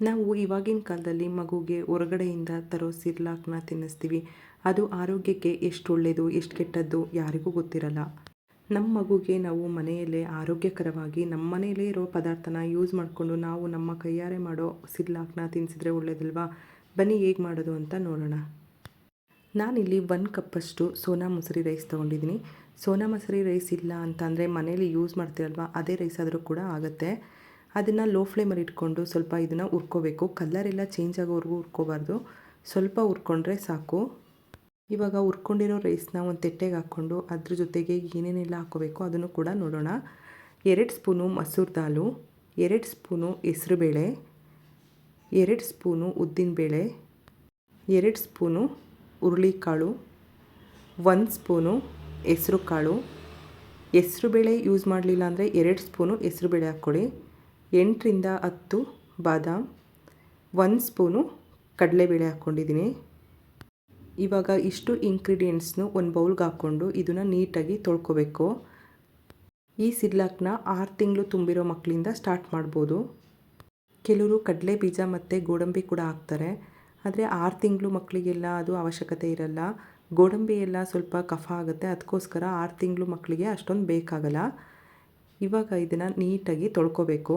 ನಾವು ಇವಾಗಿನ ಕಾಲದಲ್ಲಿ ಮಗುಗೆ ಹೊರಗಡೆಯಿಂದ ತರೋ ಸಿರ್ಲಾಕ್ನ ತಿನ್ನಿಸ್ತೀವಿ. ಅದು ಆರೋಗ್ಯಕ್ಕೆ ಎಷ್ಟು ಒಳ್ಳೆಯದು ಎಷ್ಟು ಕೆಟ್ಟದ್ದು ಯಾರಿಗೂ ಗೊತ್ತಿರಲ್ಲ. ನಮ್ಮ ಮಗುಗೆ ನಾವು ಮನೆಯಲ್ಲೇ ಆರೋಗ್ಯಕರವಾಗಿ ನಮ್ಮ ಮನೆಯಲ್ಲೇ ಇರೋ ಪದಾರ್ಥನ ಯೂಸ್ ಮಾಡಿಕೊಂಡು ನಾವು ನಮ್ಮ ಕೈಯಾರೆ ಮಾಡೋ ಸಿರ್ಲಾಕ್ನ ತಿನ್ನಿಸಿದ್ರೆ ಒಳ್ಳೆಯದಲ್ವಾ? ಬನ್ನಿ ಹೇಗೆ ಮಾಡೋದು ಅಂತ ನೋಡೋಣ. ನಾನಿಲ್ಲಿ 1 ಕಪ್ಪಷ್ಟು ಸೋನಾ ಮಸೂರಿ ರೈಸ್ ತೊಗೊಂಡಿದ್ದೀನಿ. ಸೋನಾ ಮಸೂರಿ ರೈಸ್ ಇಲ್ಲ ಅಂತಂದರೆ ಮನೇಲಿ ಯೂಸ್ ಮಾಡ್ತೀರಲ್ವ ಅದೇ ರೈಸ್ ಆದರೂ ಕೂಡ ಆಗುತ್ತೆ. ಅದನ್ನು ಲೋ ಫ್ಲೇಮಲ್ಲಿ ಇಟ್ಕೊಂಡು ಸ್ವಲ್ಪ ಇದನ್ನು ಹುರ್ಕೋಬೇಕು. ಕಲರೆಲ್ಲ ಚೇಂಜ್ ಆಗೋವರೆಗೂ ಹುರ್ಕೋಬಾರ್ದು, ಸ್ವಲ್ಪ ಹುರ್ಕೊಂಡ್ರೆ ಸಾಕು. ಇವಾಗ ಹುರ್ಕೊಂಡಿರೋ ರೈಸ್ನ ಒಂದು ತಟ್ಟೆಗೆ ಹಾಕ್ಕೊಂಡು ಅದ್ರ ಜೊತೆಗೆ ಏನೇನೆಲ್ಲ ಹಾಕ್ಕೋಬೇಕು ಅದನ್ನು ಕೂಡ ನೋಡೋಣ. 2 ಸ್ಪೂನು ಮಸೂರ್ ದಾಲು, 2 ಸ್ಪೂನು ಹೆಸರುಬೇಳೆ, 2 ಸ್ಪೂನು ಉದ್ದಿನಬೇಳೆ, 2 ಸ್ಪೂನು ಹುರುಳಿಕಾಳು, 1 ಸ್ಪೂನು ಹೆಸರು ಕಾಳು. ಹೆಸರುಬೇಳೆ ಯೂಸ್ ಮಾಡಲಿಲ್ಲ ಅಂದರೆ 2 ಸ್ಪೂನು ಹೆಸರುಬೇಳೆ ಹಾಕ್ಕೊಳ್ಳಿ. 8ರಿಂದ 10 ಬಾದಾಮ್, 1 ಸ್ಪೂನು ಕಡಲೆಬೇಳೆ ಹಾಕ್ಕೊಂಡಿದ್ದೀನಿ. ಇವಾಗ ಇಷ್ಟು ಇಂಗ್ರೀಡಿಯೆಂಟ್ಸ್ನು ಒಂದು ಬೌಲ್ಗೆ ಹಾಕ್ಕೊಂಡು ಇದನ್ನು ನೀಟಾಗಿ ತೊಳ್ಕೊಬೇಕು. ಈ ಸಿರ್ಲಾಕ್ನ 6 ತಿಂಗಳು ತುಂಬಿರೋ ಮಕ್ಕಳಿಂದ ಸ್ಟಾರ್ಟ್ ಮಾಡ್ಬೋದು. ಕೆಲವರು ಕಡಲೆ ಬೀಜ ಮತ್ತು ಗೋಡಂಬಿ ಕೂಡ ಹಾಕ್ತಾರೆ, ಆದರೆ 6 ತಿಂಗಳು ಮಕ್ಕಳಿಗೆಲ್ಲ ಅದು ಅವಶ್ಯಕತೆ ಇರಲ್ಲ. ಗೋಡಂಬಿ ಎಲ್ಲ ಸ್ವಲ್ಪ ಕಫ ಆಗುತ್ತೆ, ಅದಕ್ಕೋಸ್ಕರ 6 ತಿಂಗಳು ಮಕ್ಕಳಿಗೆ ಅಷ್ಟೊಂದು ಬೇಕಾಗಲ್ಲ. ಇವಾಗ ಇದನ್ನು ನೀಟಾಗಿ ತೊಳ್ಕೊಬೇಕು.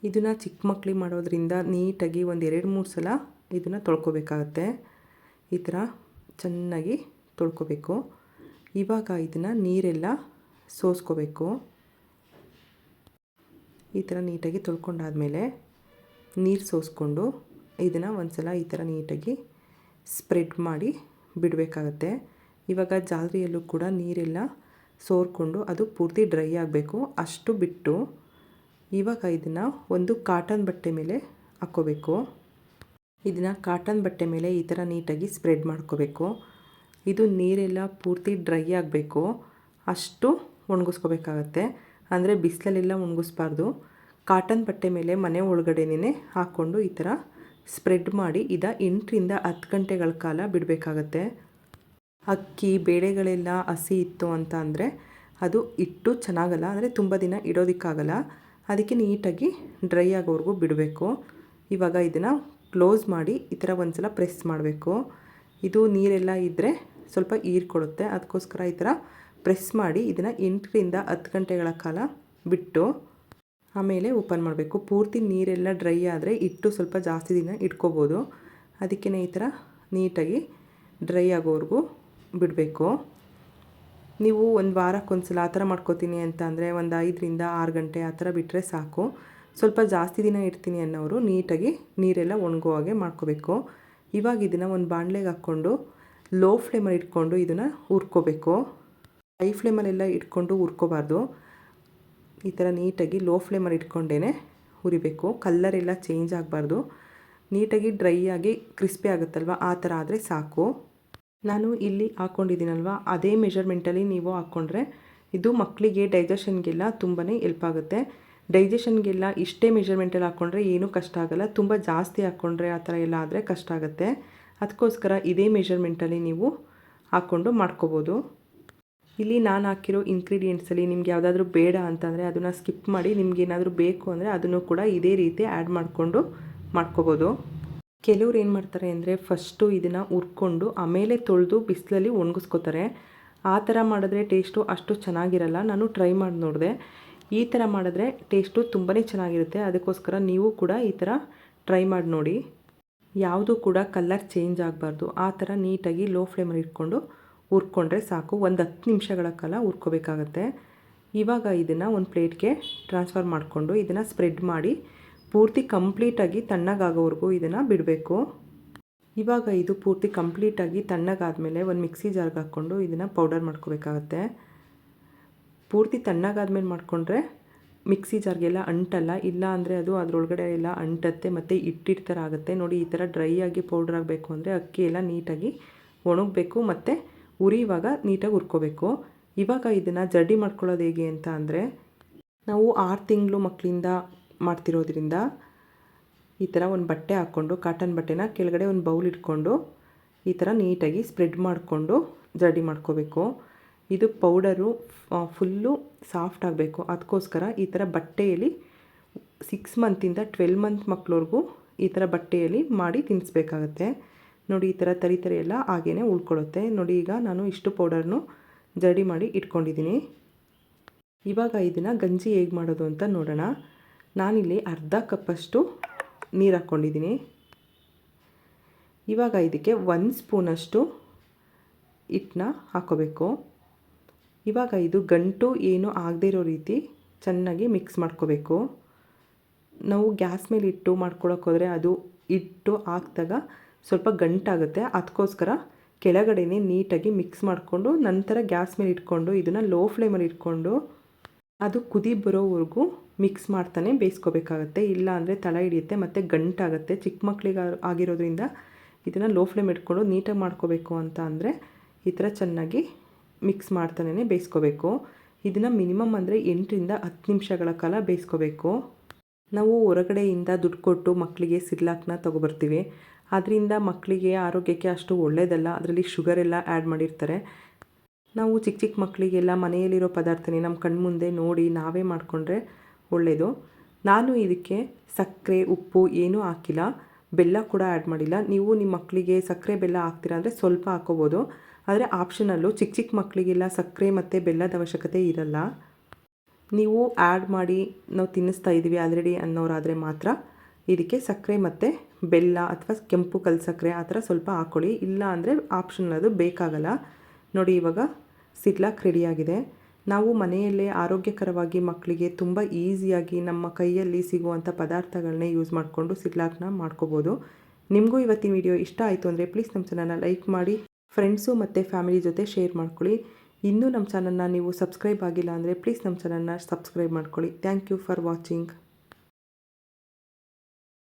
ಇದನ್ನು ಚಿಕ್ಕ ಮಕ್ಕಳಿಗೆ ಮಾಡೋದ್ರಿಂದ ನೀಟಾಗಿ ಒಂದು 2-3 ಸಲ ಇದನ್ನು ತೊಳ್ಕೊಬೇಕಾಗತ್ತೆ. ಈ ಥರ ಚೆನ್ನಾಗಿ ತೊಳ್ಕೊಬೇಕು. ಇವಾಗ ಇದನ್ನು ನೀರೆಲ್ಲ ಸೋಸ್ಕೋಬೇಕು. ಈ ಥರ ನೀಟಾಗಿ ತೊಳ್ಕೊಂಡಾದಮೇಲೆ ನೀರು ಸೋಸ್ಕೊಂಡು ಇದನ್ನು ಒಂದು ಸಲ ಈ ಥರ ನೀಟಾಗಿ ಸ್ಪ್ರೆಡ್ ಮಾಡಿ ಬಿಡಬೇಕಾಗತ್ತೆ. ಇವಾಗ ಜಾಲರಿಯಲ್ಲೂ ಕೂಡ ನೀರೆಲ್ಲ ಸೋರ್ಕೊಂಡು ಅದು ಪೂರ್ತಿ ಡ್ರೈ ಆಗಬೇಕು, ಅಷ್ಟು ಬಿಟ್ಟು ಇವಾಗ ಇದನ್ನು ಒಂದು ಕಾಟನ್ ಬಟ್ಟೆ ಮೇಲೆ ಹಾಕ್ಕೋಬೇಕು. ಇದನ್ನು ಕಾಟನ್ ಬಟ್ಟೆ ಮೇಲೆ ಈ ಥರ ನೀಟಾಗಿ ಸ್ಪ್ರೆಡ್ ಮಾಡ್ಕೋಬೇಕು. ಇದು ನೀರೆಲ್ಲ ಪೂರ್ತಿ ಡ್ರೈ ಆಗಬೇಕು, ಅಷ್ಟು ಒಣಗಿಸ್ಕೋಬೇಕಾಗತ್ತೆ. ಅಂದರೆ ಬಿಸಿಲಲ್ಲೆಲ್ಲ ಒಣಗಿಸ್ಬಾರ್ದು. ಕಾಟನ್ ಬಟ್ಟೆ ಮೇಲೆ ಮನೆ ಒಳಗಡೆನೇ ಹಾಕ್ಕೊಂಡು ಈ ಥರ ಸ್ಪ್ರೆಡ್ ಮಾಡಿ 8ರಿಂದ 10 ಗಂಟೆಗಳ ಕಾಲ ಬಿಡಬೇಕಾಗತ್ತೆ. ಅಕ್ಕಿ ಬೇಳೆಗಳೆಲ್ಲ ಹಸಿ ಇತ್ತು ಅಂತ ಅಂದರೆ ಅದು ಇಟ್ಟು ಚೆನ್ನಾಗಲ್ಲ, ಅಂದರೆ ತುಂಬ ದಿನ ಇಡೋದಕ್ಕಾಗಲ್ಲ. ಅದಕ್ಕೆ ನೀಟಾಗಿ ಡ್ರೈ ಆಗೋವರೆಗೂ ಬಿಡಬೇಕು. ಇವಾಗ ಇದನ್ನು ಕ್ಲೋಸ್ ಮಾಡಿ ಈ ಥರ ಒಂದು ಸಲ ಪ್ರೆಸ್ ಮಾಡಬೇಕು. ಇದು ನೀರೆಲ್ಲ ಇದ್ದರೆ ಸ್ವಲ್ಪ ಹೀರ್ಕೊಳ್ಳುತ್ತೆ, ಅದಕ್ಕೋಸ್ಕರ ಈ ಥರ ಪ್ರೆಸ್ ಮಾಡಿ ಇದನ್ನು 8ರಿಂದ 10 ಗಂಟೆಗಳ ಕಾಲ ಬಿಟ್ಟು ಆಮೇಲೆ ಓಪನ್ ಮಾಡಬೇಕು. ಪೂರ್ತಿ ನೀರೆಲ್ಲ ಡ್ರೈ ಆದರೆ ಇಟ್ಟು ಸ್ವಲ್ಪ ಜಾಸ್ತಿ ದಿನ ಇಟ್ಕೋಬೋದು. ಅದಕ್ಕೇ ಈ ಥರ ನೀಟಾಗಿ ಡ್ರೈ ಆಗೋವರೆಗೂ ಬಿಡಬೇಕು. ನೀವು ಒಂದು ವಾರಕ್ಕೊಂದು ಸಲ ಆ ಥರ ಮಾಡ್ಕೋತೀನಿ ಅಂತ ಅಂದರೆ ಒಂದು 5ರಿಂದ 6 ಗಂಟೆ ಆ ಥರ ಬಿಟ್ಟರೆ ಸಾಕು. ಸ್ವಲ್ಪ ಜಾಸ್ತಿ ದಿನ ಇಡ್ತೀನಿ ಅನ್ನೋರು ನೀಟಾಗಿ ನೀರೆಲ್ಲ ಒಣಗೋ ಹಾಗೆ ಮಾಡ್ಕೋಬೇಕು. ಇವಾಗ ಇದನ್ನು ಒಂದು ಬಾಣಲೆಗೆ ಹಾಕ್ಕೊಂಡು ಲೋ ಫ್ಲೇಮಲ್ಲಿ ಇಟ್ಕೊಂಡು ಇದನ್ನು ಹುರ್ಕೋಬೇಕು. ಹೈ ಫ್ಲೇಮಲ್ಲೆಲ್ಲ ಇಟ್ಕೊಂಡು ಹುರ್ಕೋಬಾರ್ದು. ಈ ಥರ ನೀಟಾಗಿ ಲೋ ಫ್ಲೇಮಲ್ಲಿ ಇಟ್ಕೊಂಡೇ ಹುರಿಬೇಕು. ಕಲ್ಲರೆಲ್ಲ ಚೇಂಜ್ ಆಗಬಾರ್ದು, ನೀಟಾಗಿ ಡ್ರೈ ಆಗಿ ಕ್ರಿಸ್ಪಿ ಆಗುತ್ತಲ್ವ ಆ ಥರ ಆದರೆ ಸಾಕು. ನಾನು ಇಲ್ಲಿ ಹಾಕ್ಕೊಂಡಿದ್ದೀನಲ್ವ ಅದೇ ಮೆಷರ್ಮೆಂಟಲ್ಲಿ ನೀವು ಹಾಕ್ಕೊಂಡ್ರೆ ಇದು ಮಕ್ಕಳಿಗೆ ಡೈಜೆಷನ್ಗೆಲ್ಲ ತುಂಬಾ ಹೆಲ್ಪ್ ಆಗುತ್ತೆ. ಡೈಜೆಷನ್ಗೆಲ್ಲ ಇಷ್ಟೇ ಮೆಷರ್ಮೆಂಟಲ್ಲಿ ಹಾಕ್ಕೊಂಡ್ರೆ ಏನೂ ಕಷ್ಟ ಆಗೋಲ್ಲ. ತುಂಬ ಜಾಸ್ತಿ ಹಾಕ್ಕೊಂಡ್ರೆ ಆ ಥರ ಎಲ್ಲ ಆದರೆ ಕಷ್ಟ ಆಗುತ್ತೆ. ಅದಕ್ಕೋಸ್ಕರ ಇದೇ ಮೆಷರ್ಮೆಂಟಲ್ಲಿ ನೀವು ಹಾಕ್ಕೊಂಡು ಮಾಡ್ಕೋಬೋದು. ಇಲ್ಲಿ ನಾನು ಹಾಕಿರೋ ಇಂಗ್ರೀಡಿಯೆಂಟ್ಸಲ್ಲಿ ನಿಮ್ಗೆ ಯಾವುದಾದ್ರೂ ಬೇಡ ಅಂತಂದರೆ ಅದನ್ನು ಸ್ಕಿಪ್ ಮಾಡಿ, ನಿಮ್ಗೇನಾದರೂ ಬೇಕು ಅಂದರೆ ಅದನ್ನು ಕೂಡ ಇದೇ ರೀತಿ ಆ್ಯಡ್ ಮಾಡಿಕೊಂಡು ಮಾಡ್ಕೋಬೋದು. ಕೆಲವ್ರು ಏನು ಮಾಡ್ತಾರೆ ಅಂದರೆ ಫಸ್ಟು ಇದನ್ನು ಹುರ್ಕೊಂಡು ಆಮೇಲೆ ತೊಳೆದು ಬಿಸಿಲಲ್ಲಿ ಒಣಗಿಸ್ಕೋತಾರೆ. ಆ ಥರ ಮಾಡಿದ್ರೆ ಟೇಸ್ಟು ಅಷ್ಟು ಚೆನ್ನಾಗಿರಲ್ಲ. ನಾನು ಟ್ರೈ ಮಾಡಿ ನೋಡಿದೆ, ಈ ಥರ ಮಾಡಿದ್ರೆ ಟೇಸ್ಟು ತುಂಬಾ ಚೆನ್ನಾಗಿರುತ್ತೆ. ಅದಕ್ಕೋಸ್ಕರ ನೀವು ಕೂಡ ಈ ಥರ ಟ್ರೈ ಮಾಡಿ ನೋಡಿ. ಯಾವುದೂ ಕೂಡ ಕಲರ್ ಚೇಂಜ್ ಆಗಬಾರ್ದು. ಆ ಥರ ನೀಟಾಗಿ ಲೋ ಫ್ಲೇಮಲ್ಲಿ ಇಟ್ಕೊಂಡು ಹುರ್ಕೊಂಡ್ರೆ ಸಾಕು. ಒಂದು 10 ನಿಮಿಷಗಳ ಕಾಲ ಹುರ್ಕೋಬೇಕಾಗತ್ತೆ. ಇವಾಗ ಇದನ್ನು ಒಂದು ಪ್ಲೇಟ್ಗೆ ಟ್ರಾನ್ಸ್ಫರ್ ಮಾಡಿಕೊಂಡು ಇದನ್ನು ಸ್ಪ್ರೆಡ್ ಮಾಡಿ ಪೂರ್ತಿ ಕಂಪ್ಲೀಟಾಗಿ ತಣ್ಣಗಾಗೋವರೆಗೂ ಇದನ್ನು ಬಿಡಬೇಕು. ಇವಾಗ ಇದು ಪೂರ್ತಿ ಕಂಪ್ಲೀಟಾಗಿ ತಣ್ಣಗಾದಮೇಲೆ ಒಂದು ಮಿಕ್ಸಿ ಜಾರ್ಗೆ ಹಾಕ್ಕೊಂಡು ಇದನ್ನು ಪೌಡರ್ ಮಾಡ್ಕೋಬೇಕಾಗತ್ತೆ. ಪೂರ್ತಿ ತಣ್ಣಗಾದ್ಮೇಲೆ ಮಾಡಿಕೊಂಡ್ರೆ ಮಿಕ್ಸಿ ಜಾರ್ಗೆಲ್ಲ ಅಂಟಲ್ಲ, ಇಲ್ಲ ಅಂದರೆ ಅದು ಅದರೊಳಗಡೆ ಎಲ್ಲ ಅಂಟತ್ತೆ ಮತ್ತು ಹಿಟ್ಟಿಟ್ಟು ಥರ ಆಗುತ್ತೆ. ನೋಡಿ ಈ ಥರ ಡ್ರೈ ಆಗಿ ಪೌಡ್ರ್ ಆಗಬೇಕು ಅಂದರೆ ಅಕ್ಕಿ ಎಲ್ಲ ನೀಟಾಗಿ ಒಣಗಬೇಕು ಮತ್ತು ಉರಿಯುವಾಗ ನೀಟಾಗಿ ಹುರ್ಕೋಬೇಕು. ಇವಾಗ ಇದನ್ನು ಜಡಿ ಮಾಡ್ಕೊಳ್ಳೋದು ಹೇಗೆ ಅಂತ ಅಂದರೆ ನಾವು 6 ತಿಂಗಳು ಮಕ್ಕಳಿಂದ ಮಾಡ್ತಿರೋದ್ರಿಂದ ಈ ಥರ ಒಂದು ಬಟ್ಟೆ ಹಾಕ್ಕೊಂಡು ಕಾಟನ್ ಬಟ್ಟೆನ ಕೆಳಗಡೆ ಒಂದು ಬೌಲ್ ಇಟ್ಕೊಂಡು ಈ ಥರ ನೀಟಾಗಿ ಸ್ಪ್ರೆಡ್ ಮಾಡಿಕೊಂಡು ಜಡಿ ಮಾಡ್ಕೋಬೇಕು. ಇದು ಪೌಡರು ಫುಲ್ಲು ಸಾಫ್ಟ್ ಆಗಬೇಕು. ಅದಕ್ಕೋಸ್ಕರ ಈ ಥರ ಬಟ್ಟೆಯಲ್ಲಿ 6 ಮಂತಿಂದ 12 ಮಂತ್ ಮಕ್ಕಳವರೆಗೂ ಈ ಥರ ಬಟ್ಟೆಯಲ್ಲಿ ಮಾಡಿ ತಿನ್ನಿಸ್ಬೇಕಾಗತ್ತೆ. ನೋಡಿ ಈ ಥರ ತರಿ ತರಿ ಎಲ್ಲ ಹಾಗೇ ಉಳ್ಕೊಳ್ಳುತ್ತೆ. ನೋಡಿ ಈಗ ನಾನು ಇಷ್ಟು ಪೌಡರ್ನು ಜಡಿ ಮಾಡಿ ಇಟ್ಕೊಂಡಿದ್ದೀನಿ. ಇವಾಗ ಇದನ್ನು ಗಂಜಿ ಹೇಗೆ ಮಾಡೋದು ಅಂತ ನೋಡೋಣ. ನಾನಿಲ್ಲಿ ಅರ್ಧ ಕಪ್ಪಷ್ಟು ನೀರು ಹಾಕ್ಕೊಂಡಿದ್ದೀನಿ. ಇವಾಗ ಇದಕ್ಕೆ 1 ಸ್ಪೂನಷ್ಟು ಹಿಟ್ಟನ್ನ ಹಾಕ್ಕೋಬೇಕು. ಇವಾಗ ಇದು ಗಂಟು ಏನು ಆಗದೇ ಇರೋ ರೀತಿ ಚೆನ್ನಾಗಿ ಮಿಕ್ಸ್ ಮಾಡ್ಕೋಬೇಕು. ನಾವು ಗ್ಯಾಸ್ ಮೇಲೆ ಇಟ್ಟು ಮಾಡ್ಕೊಳಕ್ಕೆ ಹೋದರೆ ಅದು ಹಿಟ್ಟು ಹಾಕಿದಾಗ ಸ್ವಲ್ಪ ಗಂಟಾಗುತ್ತೆ. ಅದಕ್ಕೋಸ್ಕರ ಕೆಳಗಡೆನೇ ನೀಟಾಗಿ ಮಿಕ್ಸ್ ಮಾಡಿಕೊಂಡು ನಂತರ ಗ್ಯಾಸ್ ಮೇಲೆ ಇಟ್ಕೊಂಡು ಇದನ್ನು ಲೋ ಫ್ಲೇಮಲ್ಲಿ ಇಟ್ಕೊಂಡು ಅದು ಕುದಿ ಬರೋವರೆಗೂ ಮಿಕ್ಸ್ ಮಾಡ್ತಾನೆ ಬೇಯಿಸ್ಕೋಬೇಕಾಗತ್ತೆ. ಇಲ್ಲ ಅಂದರೆ ತಳ ಹಿಡಿಯುತ್ತೆ ಮತ್ತು ಗಂಟಾಗುತ್ತೆ. ಚಿಕ್ಕ ಮಕ್ಕಳಿಗೆ ಆಗಿರೋದ್ರಿಂದ ಇದನ್ನು ಲೋ ಫ್ಲೇಮ್ ಇಟ್ಕೊಂಡು ನೀಟಾಗಿ ಮಾಡ್ಕೋಬೇಕು ಅಂತ ಅಂದರೆ ಈ ಥರ ಚೆನ್ನಾಗಿ ಮಿಕ್ಸ್ ಮಾಡ್ತಾನೆ ಬೇಯಿಸ್ಕೋಬೇಕು. ಇದನ್ನು ಮಿನಿಮಮ್ ಅಂದರೆ 8ರಿಂದ 10 ನಿಮಿಷಗಳ ಕಾಲ ಬೇಯಿಸ್ಕೋಬೇಕು. ನಾವು ಹೊರಗಡೆಯಿಂದ ದುಡ್ಡು ಕೊಟ್ಟು ಮಕ್ಕಳಿಗೆ ಸಿರ್ಲಾಕ್ನ ತೊಗೊಬರ್ತೀವಿ. ಅದರಿಂದ ಮಕ್ಕಳಿಗೆ ಆರೋಗ್ಯಕ್ಕೆ ಅಷ್ಟು ಒಳ್ಳೆಯದಲ್ಲ. ಅದರಲ್ಲಿ ಶುಗರೆಲ್ಲ ಆ್ಯಡ್ ಮಾಡಿರ್ತಾರೆ. ನಾವು ಚಿಕ್ಕ ಚಿಕ್ಕ ಮಕ್ಕಳಿಗೆಲ್ಲ ಮನೆಯಲ್ಲಿರೋ ಪದಾರ್ಥನೇ ನಮ್ಮ ಕಣ್ಮುಂದೆ ನೋಡಿ ನಾವೇ ಮಾಡಿಕೊಂಡ್ರೆ ಒಳ್ಳೆಯದು. ನಾನು ಇದಕ್ಕೆ ಸಕ್ಕರೆ ಉಪ್ಪು ಏನೂ ಹಾಕಿಲ್ಲ, ಬೆಲ್ಲ ಕೂಡ ಆ್ಯಡ್ ಮಾಡಿಲ್ಲ. ನೀವು ನಿಮ್ಮ ಮಕ್ಕಳಿಗೆ ಸಕ್ಕರೆ ಬೆಲ್ಲ ಹಾಕ್ತೀರಾ ಅಂದರೆ ಸ್ವಲ್ಪ ಹಾಕ್ಕೋಬೋದು. ಆದರೆ ಆಪ್ಷನಲ್ಲು. ಚಿಕ್ಕ ಚಿಕ್ಕ ಮಕ್ಕಳಿಗೆಲ್ಲ ಸಕ್ಕರೆ ಮತ್ತು ಬೆಲ್ಲದ ಅವಶ್ಯಕತೆ ಇರಲ್ಲ. ನೀವು ಆ್ಯಡ್ ಮಾಡಿ ನಾವು ತಿನ್ನಿಸ್ತಾ ಇದ್ದೀವಿ ಆಲ್ರೆಡಿ ಅನ್ನೋರಾದರೆ ಮಾತ್ರ ಇದಕ್ಕೆ ಸಕ್ಕರೆ ಮತ್ತು ಬೆಲ್ಲ ಅಥವಾ ಕೆಂಪು ಕಲ್ಲು ಸಕ್ಕರೆ ಆ ಥರ ಸ್ವಲ್ಪ ಹಾಕ್ಕೊಳ್ಳಿ. ಇಲ್ಲ ಅಂದರೆ ಆಪ್ಷನಲ್, ಅದು ಬೇಕಾಗಲ್ಲ. ನೋಡಿ ಇವಾಗ ಸಿರ್ಲಾಕ್ ರೆಡಿಯಾಗಿದೆ. ನಾವು ಮನೆಯಲ್ಲೇ ಆರೋಗ್ಯಕರವಾಗಿ ಮಕ್ಕಳಿಗೆ ತುಂಬ ಈಸಿಯಾಗಿ ನಮ್ಮ ಕೈಯಲ್ಲಿ ಸಿಗುವಂಥ ಪದಾರ್ಥಗಳನ್ನೇ ಯೂಸ್ ಮಾಡಿಕೊಂಡು ಸಿರ್ಲಾಕ್ನ ಮಾಡ್ಕೋಬೋದು. ನಿಮಗೂ ಇವತ್ತಿನ ವಿಡಿಯೋ ಇಷ್ಟ ಆಯಿತು ಅಂದರೆ ಪ್ಲೀಸ್ ನಮ್ಮ ಚಾನಲ್ನ ಲೈಕ್ ಮಾಡಿ, ಫ್ರೆಂಡ್ಸು ಮತ್ತು ಫ್ಯಾಮಿಲಿ ಜೊತೆ ಶೇರ್ ಮಾಡ್ಕೊಳ್ಳಿ. ಇನ್ನೂ ನಮ್ಮ ಚಾನಲ್ನ ನೀವು ಸಬ್ಸ್ಕ್ರೈಬ್ ಆಗಿಲ್ಲ ಅಂದರೆ ಪ್ಲೀಸ್ ನಮ್ಮ ಚಾನಲ್ನ ಸಬ್ಸ್ಕ್ರೈಬ್ ಮಾಡ್ಕೊಳ್ಳಿ. Thank you for watching.